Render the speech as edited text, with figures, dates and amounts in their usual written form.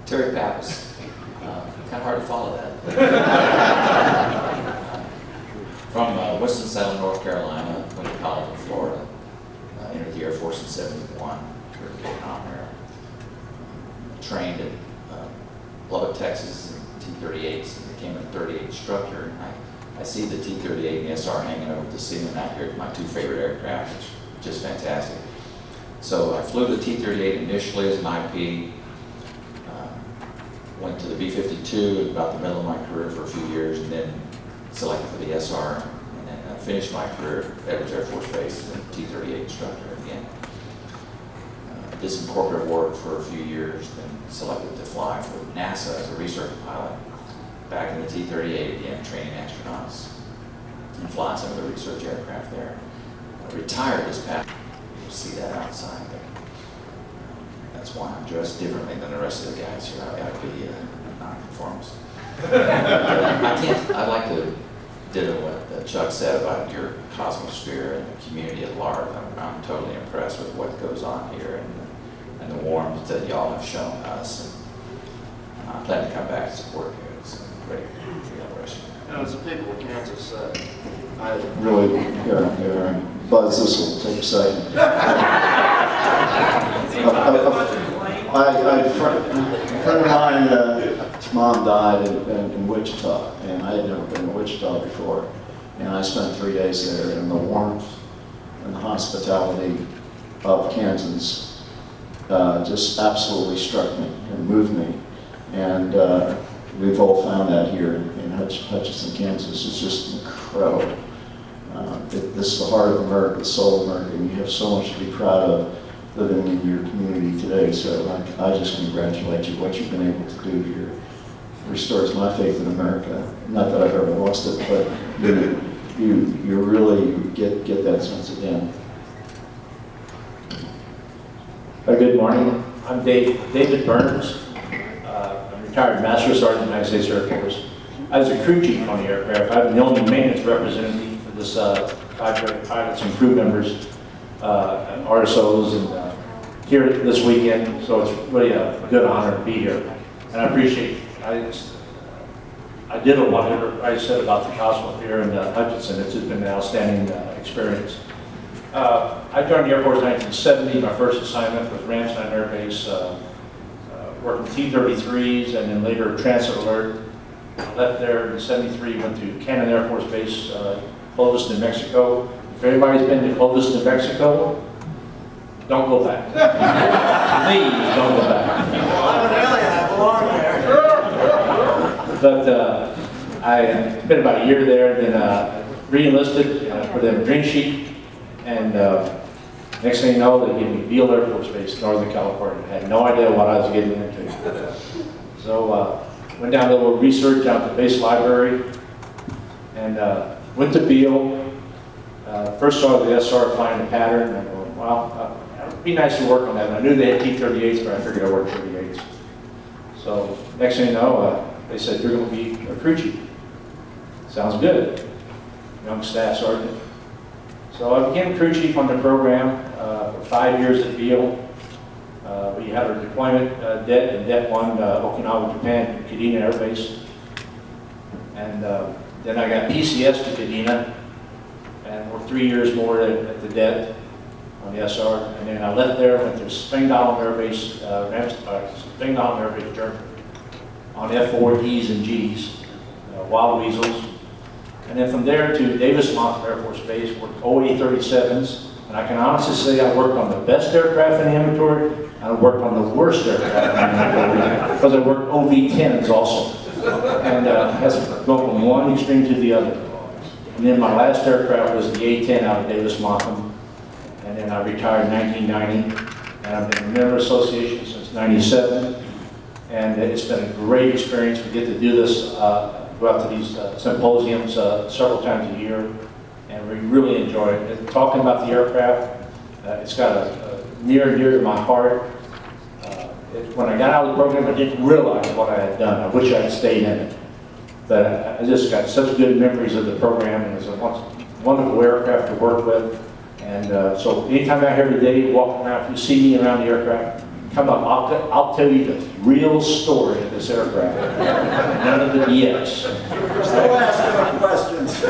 Terry Pappas. Kind of hard to follow that. From Winston-Salem, North Carolina, went to college in Florida. Entered the Air Force in '71, certificate in honor. Trained at Lubbock, Texas, in T-38s, and became a 38 instructor. And I see the T-38 and the SR hanging over the ceiling out here, my two favorite aircraft. It's just fantastic. So I flew the T-38 initially as an IP. Went to the B-52 at about the middle of my career for a few years, and then selected for the SR, and then finished my career at Edwards Air Force Base as a T-38 instructor again. Did some corporate work for a few years, then selected to fly for NASA as a research pilot. Back in the T-38 again, training astronauts and flying some of the research aircraft there. Retired this past. You'll see that outside. That's why I'm dressed differently than the rest of the guys here. I've got to be a nonconformist. I'd like to ditto what Chuck said about your Cosmosphere and the community at large. I'm totally impressed with what goes on here and the warmth that y'all have shown us. And I plan to come back and support you. It's great for y'all the rest of you. As the people of Kansas said, I really, here, Buzz, this will take a second. A friend of mine, his mom died in Wichita, and I had never been to Wichita before. And I spent 3 days there, and the warmth and the hospitality of Kansans just absolutely struck me and moved me. And we've all found that here in Hutchinson, Kansas. It's just incredible. This is the heart of America, the soul of America, and you have so much to be proud of living in your community today. So I just congratulate you. What you've been able to do here restores my faith in America. Not that I've ever lost it, but you really get that sense again. Good morning. I'm David Burns. I'm retired Master Sergeant in the United States Air Force. I was a crew chief on the aircraft. I'm the only maintenance representative for this pilots and crew members, and RSOs, and here this weekend. So it's really a good honor to be here, and I appreciate. I did a lot of what I said about the Cosmosphere and Hutchinson. It's just been an outstanding experience. I joined the Air Force in 1970. My first assignment was Ramstein Air Base, working T-33s, and then later Transit Alert. I left there in '73, went to Cannon Air Force Base, Clovis, New Mexico. If anybody's been to Clovis, New Mexico, don't go back. Please don't go back. I'm an alien, I belong there. But I spent about a year there, then re-enlisted for the Green Sheet, and next thing you know, they gave me Beale Air Force Base, Northern California. I had no idea what I was getting into. So went down to a little research out at the base library, and went to Beale. First saw the SR flying the pattern, and I go, wow, it'd be nice to work on that. And I knew they had T-38s, but I figured I'd work 38s. So next thing you know, they said, you're going to be a crew chief. Sounds good. Young staff sergeant. So I became crew chief on the program for 5 years at Beale. We had our deployment det in Det 1, Okinawa, Japan, Kadena Air Base. And then I got PCS to Kadena, and worked 3 years more at the det on the SR. And then I left there, went to Spytacular Air Base, Spytacular Air Base, Germany, on F-4Es and Gs, Wild Weasels. And then from there to Davis-Monthan Air Force Base, worked OA-37s. And I can honestly say I worked on the best aircraft in the inventory, and I worked on the worst aircraft in the inventory, because I worked OV-10s also. And that's going from one extreme to the other. And then my last aircraft was the A-10 out of Davis-Monthan. And then I retired in 1990. And I've been a member of the association since '97. And it's been a great experience. We get to do this, go out to these symposiums several times a year. And we really enjoy it. And talking about the aircraft, it's got a near and dear to my heart. When I got out of the program, I didn't realize what I had done. I wish I had stayed in it. But I just got such good memories of the program, and it's a wonderful aircraft to work with. And so anytime I'm here today, walking around, if you see me around the aircraft, come up, I'll tell you the real story of this aircraft. None of the BS. You're still asking questions.